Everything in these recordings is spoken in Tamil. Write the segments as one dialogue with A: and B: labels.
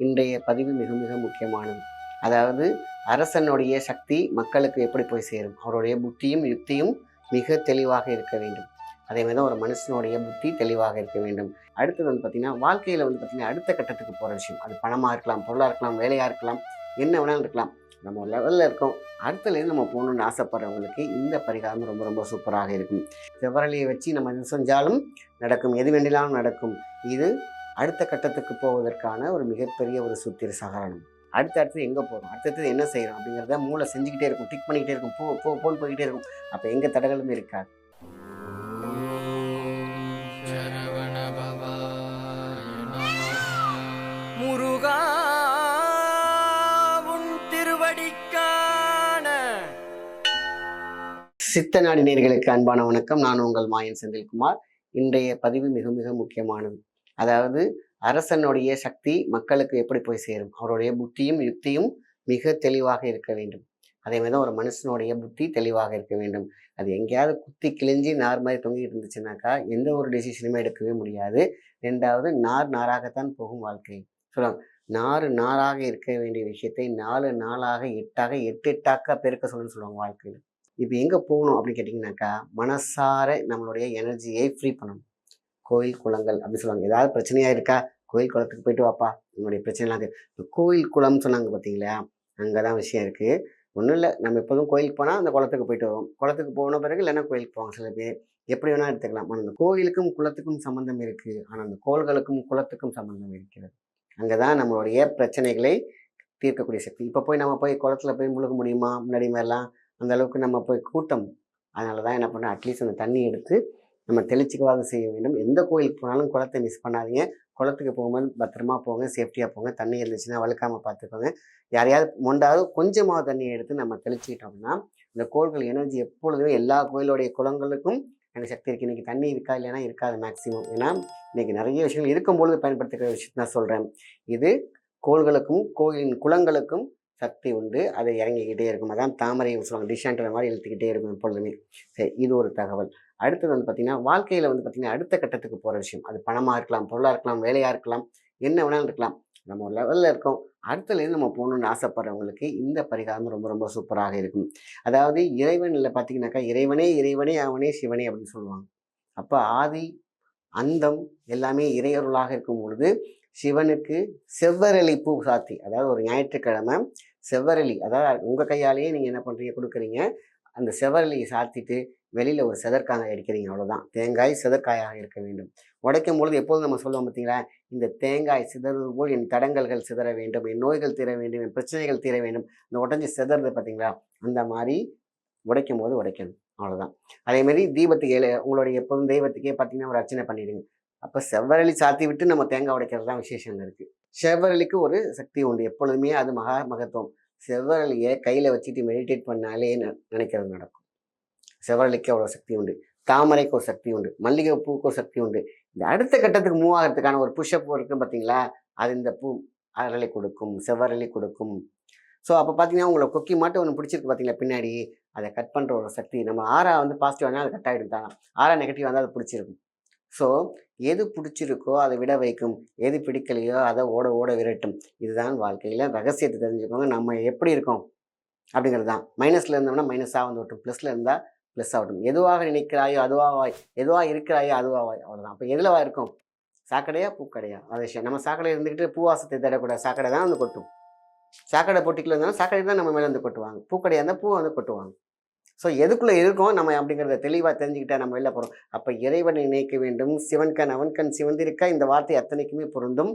A: இன்றைய பதிவு மிக மிக முக்கியமானது. அதாவது அரசனுடைய சக்தி மக்களுக்கு எப்படி போய் சேரும், அவருடைய புத்தியும் யுக்தியும் மிக தெளிவாக இருக்க வேண்டும். அதே மாதிரி தான் ஒரு மனுஷனுடைய புத்தி தெளிவாக இருக்க வேண்டும். அடுத்தது பார்த்தீங்கன்னா, வாழ்க்கையில் பார்த்தீங்கன்னா அடுத்த கட்டத்துக்கு போகிற விஷயம். அது பணமாக இருக்கலாம், பொருளாக இருக்கலாம், வேலையாக இருக்கலாம், என்ன வேணாலும் இருக்கலாம். நம்ம ஒரு லெவலில் இருக்கோம், அடுத்தலேருந்து நம்ம போகணுன்னு ஆசைப்படுறவங்களுக்கு இந்த பரிகாரம் ரொம்ப ரொம்ப சூப்பராக இருக்கும். செவ்வரலியை வச்சு நம்ம எது செஞ்சாலும் நடக்கும், எது வேண்டினாலும் நடக்கும். இது அடுத்த கட்டத்துக்கு போவதற்கான ஒரு மிகப்பெரிய ஒரு சூத்திர சகரணம். அடுத்தடுத்து எங்கே போகிறோம், அடுத்தது என்ன செய்கிறோம் அப்படிங்கிறத மூளை செஞ்சுக்கிட்டே இருக்கும், டிக் பண்ணிக்கிட்டே இருக்கும், போன்னு போய்கிட்டே இருக்கும். அப்போ எங்கே தடங்களும் இருக்காது.
B: முருகா திருவடிக்கான
A: சித்தநாடி நேயர்களுக்கு அன்பான வணக்கம். நான் உங்கள் மாயன் செந்தில்குமார். இன்றைய பதிவு மிக மிக முக்கியமானது. அதாவது அரசனுடைய சக்தி மக்களுக்கு எப்படி போய் சேரும், அவருடைய புத்தியும் யுக்தியும் மிக தெளிவாக இருக்க வேண்டும். அதே மாதிரி தான் ஒரு மனுஷனுடைய புத்தி தெளிவாக இருக்க வேண்டும். அது எங்கேயாவது குத்தி கிழிஞ்சி நார் மாதிரி தொங்கிட்டு இருந்துச்சுனாக்கா எந்த ஒரு டெசிஷனுமே எடுக்கவே முடியாது. ரெண்டாவது, நாராகத்தான் போகும் வாழ்க்கை. சொல்லுவாங்க, நாராக இருக்க வேண்டிய விஷயத்தை 4 நாளாக 8ஆக 8 பெருக்க சொல்லுவாங்க வாழ்க்கையில். இப்போ எங்கே போகணும் அப்படின்னு கேட்டிங்கனாக்கா, மனசார நம்மளுடைய எனர்ஜியை ஃப்ரீ பண்ணணும். கோயில் குளங்கள் அப்படின்னு சொல்லுவாங்க. ஏதாவது பிரச்சனையாக இருக்கா, கோயில் குளத்துக்கு போயிட்டு வாப்பா, உன்னுடைய பிரச்சனைலாம் இருக்குது. கோயில் குளம்னு சொன்னாங்க பார்த்தீங்களா, அங்கே தான் விஷயம் இருக்குது. ஒன்றும் இல்லை, நம்ம எப்போதும் கோயிலுக்கு போனால் அந்த குளத்துக்கு போயிட்டு வருவோம். குளத்துக்கு போன பிறகு இல்லைன்னா கோயிலுக்கு போவாங்க சில பேர். எப்படி வேணால் எடுத்துக்கலாம். ஆனால் அந்த கோயிலுக்கும் குளத்துக்கும் சம்மந்தம் இருக்குது. ஆனால் அந்த கோள்களுக்கும் குளத்துக்கும் சம்மந்தம் இருக்கிறது. அங்கே தான் நம்மளுடைய பிரச்சனைகளை தீர்க்கக்கூடிய சக்தி. இப்போ நம்ம போய் குளத்துல போய் முழுக முடியுமா? முன்னாடி மாதிரிலாம் அந்த அளவுக்கு நம்ம போய் கூட்டம். அதனால தான் என்ன பண்ணோம், அட்லீஸ்ட் அந்த தண்ணி எடுத்து நம்ம தெளிச்சிக்கவாக செய்ய வேண்டும். எந்த கோயிலுக்கு போனாலும் குளத்தை மிஸ் பண்ணாதீங்க. குளத்துக்கு போகும்போது பத்திரமா போங்க, சேஃப்டியாக போங்க. தண்ணி இருந்துச்சுன்னா வழுக்காமல் பார்த்துக்கோங்க. யாரையாவது மொண்டாவது கொஞ்சமாக தண்ணியை எடுத்து நம்ம தெளிச்சிக்கிட்டோம்னா இந்த கோள்கள் எனர்ஜி எப்பொழுதுமே எல்லா கோயிலுடைய குளங்களுக்கும் எனக்கு சக்தி இருக்குது. இன்றைக்கி தண்ணி இருக்கா இல்லைன்னா இருக்காது மேக்ஸிமம். ஏன்னா இன்றைக்கி நிறைய விஷயங்கள் இருக்கும்பொழுது பயன்படுத்துகிற விஷயத்த நான் சொல்கிறேன். இது கோள்களுக்கும் கோயிலின் குளங்களுக்கும் சக்தி உண்டு. அதை இறங்கிக்கிட்டே இருக்கும். அதான் தாமரை சொல்லுவாங்க, டிஷான்ற மாதிரி இழுத்துக்கிட்டே இருக்கும் எப்பொழுதுமே. சரி, இது ஒரு தகவல். அடுத்தது பார்த்திங்கன்னா, வாழ்க்கையில் பார்த்திங்கன்னா அடுத்த கட்டத்துக்கு போகிற விஷயம். அது பணமாக இருக்கலாம், பொருளாக இருக்கலாம், வேலையாக இருக்கலாம், என்ன வேணாலும் இருக்கலாம். நம்ம ஒரு லெவலில் இருக்கோம், அடுத்தலேருந்து நம்ம போகணுன்னு ஆசைப்படுறவங்களுக்கு இந்த பரிகாரம் ரொம்ப ரொம்ப சூப்பராக இருக்கும். அதாவது இறைவனில் பார்த்திங்கனாக்கா, இறைவனே இறைவனே அவனே சிவனே அப்படின்னு சொல்லுவாங்க. அப்போ ஆதி அந்தம் எல்லாமே இறையருளாக இருக்கும் பொழுது சிவனுக்கு செவ்வரளி பூ சாத்தி, அதாவது ஒரு ஞாயிற்றுக்கிழமை செவ்வரளி, அதாவது உங்கள் கையாலேயே நீங்கள் என்ன பண்ணுறீங்க, கொடுக்குறீங்க. அந்த செவ்வரளியை சாத்திட்டு வெளியில் ஒரு செதற்காய் அடிக்கிறீங்க, அவ்வளோதான். தேங்காய் செதற்காயாக இருக்க வேண்டும். உடைக்கும் பொழுது எப்போதும் நம்ம சொல்லுவோம் பார்த்தீங்களா, இந்த தேங்காய் சிதறது போல் என் தடங்கல்கள் சிதற வேண்டும், என் நோய்கள் தீர வேண்டும், என் பிரச்சனைகள் தீர வேண்டும். இந்த உடஞ்சி சிதறது பார்த்தீங்களா, அந்த மாதிரி உடைக்கும் போது உடைக்கணும், அவ்வளோதான். அதேமாரி தீபத்துக்கு உங்களுடைய எப்போதும் தெய்வத்துக்கே பார்த்தீங்கன்னா ஒரு அர்ச்சனை பண்ணிடுங்க. அப்போ செவ்வரளி சாத்தி விட்டு நம்ம தேங்காய் உடைக்கிறது தான் விசேஷம் இருக்குது. செவ்வரளிக்கு ஒரு சக்தி உண்டு எப்பொழுதுமே, அது மகத்துவம். செவ்வரளியை கையில் வச்சுட்டு மெடிடேட் பண்ணாலே நினைக்கிறது நடக்கும். செவ்வரளிக்கு அவ்வளோ சக்தி உண்டு. தாமரைக்கு ஒரு சக்தி உண்டு, மல்லிகை பூவுக்கு ஒரு சக்தி உண்டு. இந்த அடுத்த கட்டத்துக்கு மூவ் ஆகிறதுக்கான ஒரு புஷ்அப் இருக்குது பார்த்தீங்களா, அது இந்த பூ அரளி கொடுக்கும், செவ்வரளி கொடுக்கும். ஸோ அப்போ பார்த்தீங்கன்னா உங்களை கொக்கி மாட்டு ஒன்று பிடிச்சிருக்கு பார்த்தீங்களா பின்னாடி, அதை கட் பண்ணுற ஒரு சக்தி. நம்ம ஆறா பாசிட்டிவ் ஆனால் அது கட் ஆகிடும் தான், ஆறா நெகட்டிவ் வந்தால் அது பிடிச்சிருக்கும். ஸோ எது பிடிச்சிருக்கோ அதை விட வைக்கும், எது பிடிக்கலையோ அதை ஓட ஓட விரட்டும். இதுதான் வாழ்க்கையில் ரகசியத்தை தெரிஞ்சுக்கோங்க. நம்ம எப்படி இருக்கோம் அப்படிங்கிறது தான். மைனஸில் இருந்தோம்னா மைனஸாக வந்து விட்டும், ப்ளஸில் இருந்தால் ப்ளஸ் ஆகட்டும். எதுவாக நினைக்கிறாயோ அதுவாவாய், எதுவாக இருக்கிறாயோ அதுவாவாய், அவ்வளோதான். அப்போ எதுலவா இருக்கும், சாக்கடையா பூக்கடையா, அது விஷயம். நம்ம சாக்கடை இருந்துக்கிட்டு பூவாசத்தை தேடக்கூடாது. சாக்கடை தான் வந்து கொட்டும். சாக்கடை போட்டிக்குள்ள இருந்தாலும் சாக்கடை தான் நம்ம மேலே வந்து கொட்டுவாங்க. பூக்கடையாக இருந்தால் பூவை வந்து கொட்டுவாங்க. ஸோ எதுக்குள்ளே இருக்கோம் நம்ம அப்படிங்கிறத தெளிவாக தெரிஞ்சுக்கிட்டா நம்ம வெளில போகிறோம். அப்போ இறைவனை நினைக்க வேண்டும். சிவன்கண் அவன்கண் சிவந்திருக்கா, இந்த வார்த்தை அத்தனைக்குமே பொருந்தும்.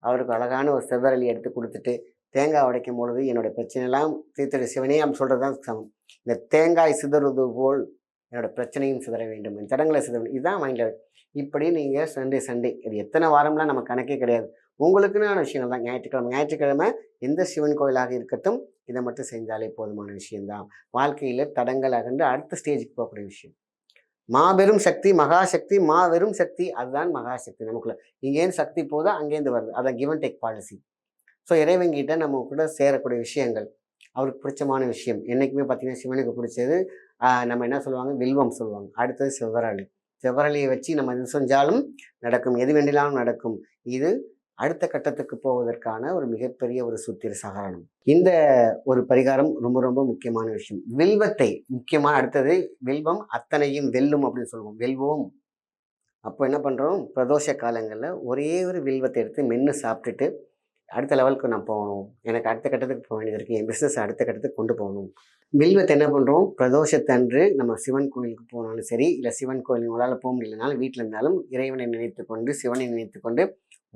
A: அவருக்கு அழகான ஒரு செவ்வரளி எடுத்து கொடுத்துட்டு தேங்காய் உடைக்கும் பொழுது என்னோடய பிரச்சனையெல்லாம் தீர்த்திரு சிவனே அப்படி சொல்கிறது தான் சமம். இந்த தேங்காய் சிதறுவது போல் என்னோடய பிரச்சனையும் சிதற வேண்டும், என் தடங்களை சிதற வேண்டும். இதுதான் மைண்டில். இப்படி நீங்கள் சண்டே இது எத்தனை வாரம்லாம் நம்ம கணக்கே கிடையாது. உங்களுக்குன்னு விஷயங்கள் தான். ஞாயிற்றுக்கிழமை எந்த சிவன் கோயிலாக இருக்கட்டும், இதை மட்டும் செஞ்சாலே போதுமான விஷயம்தான். வாழ்க்கையில் தடங்கள் அகன்று அடுத்த ஸ்டேஜுக்கு போகக்கூடிய விஷயம். மாபெரும் சக்தி, மகாசக்தி, மாபெரும் சக்தி, அதுதான் மகாசக்தி நமக்குள்ள. இங்கேருந்து சக்தி போதா அங்கேருந்து வருது, அதான் give and take policy. So இறைவங்கிட்ட நம்ம கூட சேரக்கூடிய விஷயங்கள், அவருக்கு பிடிச்சமான விஷயம் என்றைக்குமே பார்த்தீங்கன்னா சிவனுக்கு பிடிச்சது நம்ம என்ன சொல்லுவாங்க, வில்வம் சொல்லுவாங்க. அடுத்தது செவ்வரளி. செவ்வரளியை வச்சு நம்ம எது செஞ்சாலும் நடக்கும், எது வேண்டினாலும் நடக்கும். இது அடுத்த கட்டத்துக்கு போவதற்கான ஒரு மிகப்பெரிய ஒரு சூத்திர சகாரணம். இந்த ஒரு பரிகாரம் ரொம்ப ரொம்ப முக்கியமான விஷயம். வில்வத்தை முக்கியமான அடுத்தது வில்வம் அத்தனையும் வெல்லும் அப்படின்னு சொல்லுவோம். வெல்வோம். அப்போ என்ன பண்ணுறோம், பிரதோஷ காலங்களில் ஒரே ஒரு வில்வத்தை எடுத்து மென்று சாப்பிட்டுட்டு அடுத்த லெவலுக்கு நான் போகணும், எனக்கு அடுத்த கட்டத்துக்கு போக வேண்டியது இருக்குது, என் பிஸ்னஸ் அடுத்த கட்டத்துக்கு கொண்டு போகணும். வில்வத்தை என்ன பண்ணுறோம், பிரதோஷத்தன்று நம்ம சிவன் கோயிலுக்கு போனாலும் சரி, இல்லை சிவன் கோயில் உங்களால் போக முடியலனாலும் வீட்டில் இருந்தாலும் இறைவனை நினைத்து கொண்டு சிவனை நினைத்து கொண்டு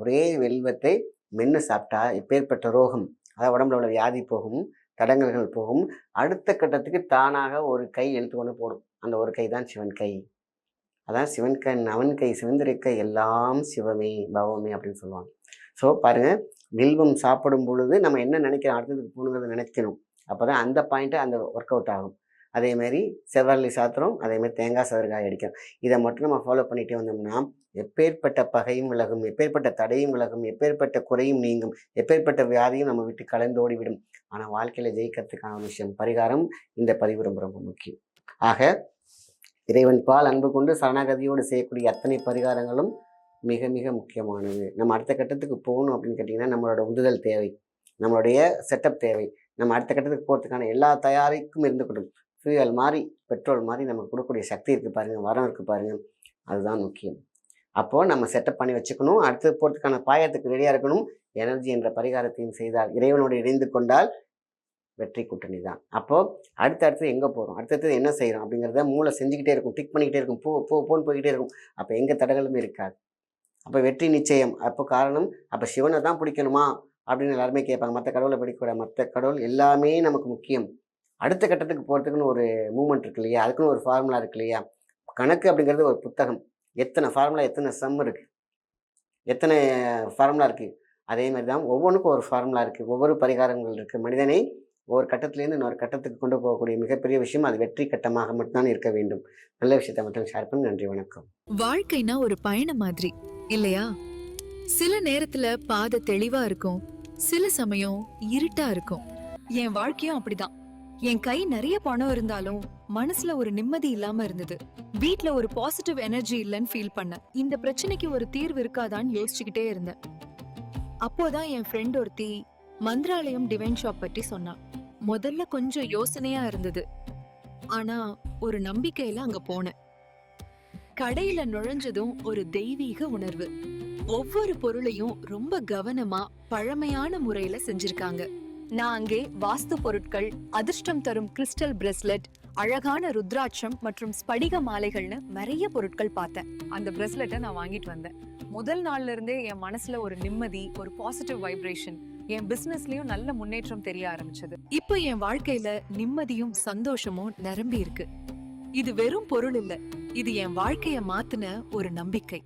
A: ஒரே வில்வத்தை மென்று சாப்பிட்டா எப்பேற்பட்ட ரோகம், அதாவது உடம்புல உள்ள வியாதி போகும், தடங்கல்கள் போகும். அடுத்த கட்டத்துக்கு தானாக ஒரு கை எடுத்துக்கொண்டு போடும். அந்த ஒரு கை தான் சிவன் கை. அதான் சிவன் கண் அவன் கை சிவந்திருக்க எல்லாம் சிவமே பவமே அப்படின்னு சொல்லுவாங்க. ஸோ பாருங்கள், வில்வம் சாப்பிடும் பொழுது நம்ம என்ன நினைக்கிறோம், அடுத்ததுக்கு போகணுங்கிறத நினைக்கணும். அப்போ தான் அந்த பாயிண்ட்டு அந்த ஒர்க் அவுட் ஆகும். அதேமாதிரி செவ்வரளி சாத்திரம், அதேமாதிரி தேங்காய் சதுரகாய் அடிக்கும். இதை மட்டும் நம்ம ஃபாலோ பண்ணிகிட்டே வந்தோம்னா எப்பேற்பட்ட பகையும் விலகும், எப்பேற்பட்ட தடையும் விலகும், எப்பேற்பட்ட குறையும் நீங்கும், எப்பேற்பட்ட வியாதியும் நம்ம விட்டு கலந்தோடி விடும். ஆனால் வாழ்க்கையில் ஜெயிக்கிறதுக்கான விஷயம் பரிகாரம். இந்த பதிவு ரொம்ப ரொம்ப முக்கியம். ஆக இறைவன் பால் அன்பு கொண்டு சரணாகதியோடு செய்யக்கூடிய அத்தனை பரிகாரங்களும் மிக மிக முக்கியமானது. நம்ம அடுத்த கட்டத்துக்கு போகணும் அப்படின்னு கேட்டிங்கன்னா நம்மளோட உந்துதல் தேவை, நம்மளுடைய செட்டப் தேவை. நம்ம அடுத்த கட்டத்துக்கு போகிறதுக்கான எல்லா தயாரிக்கும் இருந்துக்கட்டும். ஃபியூயல் மாதிரி, பெட்ரோல் மாதிரி நமக்கு கொடுக்கக்கூடிய சக்தி இருக்குது பாருங்கள், வரம் இருக்குது பாருங்கள், அதுதான் முக்கியம். அப்போது நம்ம செட்டப் பண்ணி வச்சுக்கணும். அடுத்து போகிறதுக்கான பாயத்துக்கு ரெடியாக இருக்கணும். எனர்ஜி என்ற பரிகாரத்தையும் செய்தால், இறைவனோடு இணைந்து கொண்டால் வெற்றி கூட்டணி தான். அப்போது அடுத்தடுத்து எங்கே போகிறோம், அடுத்தடுத்து என்ன செய்கிறோம் அப்படிங்கிறத மூளை செஞ்சுக்கிட்டே இருக்கும், டிக் பண்ணிக்கிட்டே இருக்கும், போன்னு போய்கிட்டே இருக்கும். அப்போ எங்கே தடங்களும் இருக்காது. அப்போ வெற்றி நிச்சயம். அப்போ காரணம், அப்போ சிவனை தான் பிடிக்கணுமா அப்படின்னு எல்லாருமே கேட்பாங்க. மற்ற கடவுளை பிடிக்கூடாது, மற்ற கடவுள் எல்லாமே நமக்கு முக்கியம். அடுத்த கட்டத்துக்கு போகிறதுக்குன்னு ஒரு மூமெண்ட் இருக்கு இல்லையா, அதுக்குன்னு ஒரு ஃபார்முலா இருக்கு இல்லையா. கணக்கு அப்படிங்கிறது ஒரு புத்தகம். எத்தனை ஃபார்முலா, எத்தனை சம் இருக்குது, எத்தனை ஃபார்முலா இருக்குது. அதே மாதிரி தான் ஒவ்வொன்றுக்கும் ஒரு ஃபார்முலா இருக்குது, ஒவ்வொரு பரிகாரங்கள் இருக்குது. மனிதனை ஒரு கட்டத்திலேருந்து இன்னொரு கட்டத்துக்கு கொண்டு போகக்கூடிய மிகப்பெரிய விஷயம் அது வெற்றி கட்டமாக மட்டும்தான் இருக்க வேண்டும். நல்ல விஷயத்தை மட்டும் ஷேர் பண்ணி நன்றி, வணக்கம்.
B: வாழ்க்கைனா ஒரு பயணம் மாதிரி இல்லையா? சில நேரத்துல பாதை தெளிவா இருக்கும், சில சமயம் இருட்டா இருக்கும். என் வாழ்க்கையும் அப்படிதான். என் கை நிறைய பணம் இருந்தாலும் மனசுல ஒரு நிம்மதி இல்லாம இருந்தது. வீட்ல ஒரு பாசிட்டிவ் எனர்ஜி இல்லைன்னு ஃபீல் பண்ணேன். இந்த பிரச்சனைக்கு ஒரு தீர்வு இருக்காதான்னு யோசிச்சுக்கிட்டே இருந்தேன். அப்போதான் என் ஃப்ரெண்ட் ஒருத்தி மந்திராலயம் டிவைன் ஷாப் பற்றி சொன்னா. முதல்ல கொஞ்சம் யோசனையா இருந்தது, ஆனா ஒரு நம்பிக்கையில அங்க போனேன். கடையில நுழைஞ்சதும் ஒரு தெய்வீக உணர்வு. ஒவ்வொரு பொருளையும் ரொம்ப கவனமா பழமையான முறையில செஞ்சிருக்காங்க. நான் அங்கே வாஸ்து பொருட்கள், அதிர்ஷ்டம் தரும் கிறிஸ்டல் பிரேஸ்லெட், அழகான ருத்ராட்சம் மற்றும் ஸ்படிக மாலைகள்னு நிறைய பொருட்கள் பார்த்தேன். அந்த பிரேஸ்லெட்டை நான் வாங்கிட்டு வந்தேன். முதல் நாள்ல இருந்தே என் மனசுல ஒரு நிம்மதி, ஒரு பாசிட்டிவ் வைப்ரேஷன், என் பிசினஸ்லயும் நல்ல முன்னேற்றம் தெரிய ஆரம்பிச்சது. இப்போ என் வாழ்க்கையில நிம்மதியும் சந்தோஷமும் நிரம்பி இருக்கு. இது வெறும் பொருள் இல்ல, இது என் வாழ்க்கைய மாத்துன ஒரு நம்பிக்கை.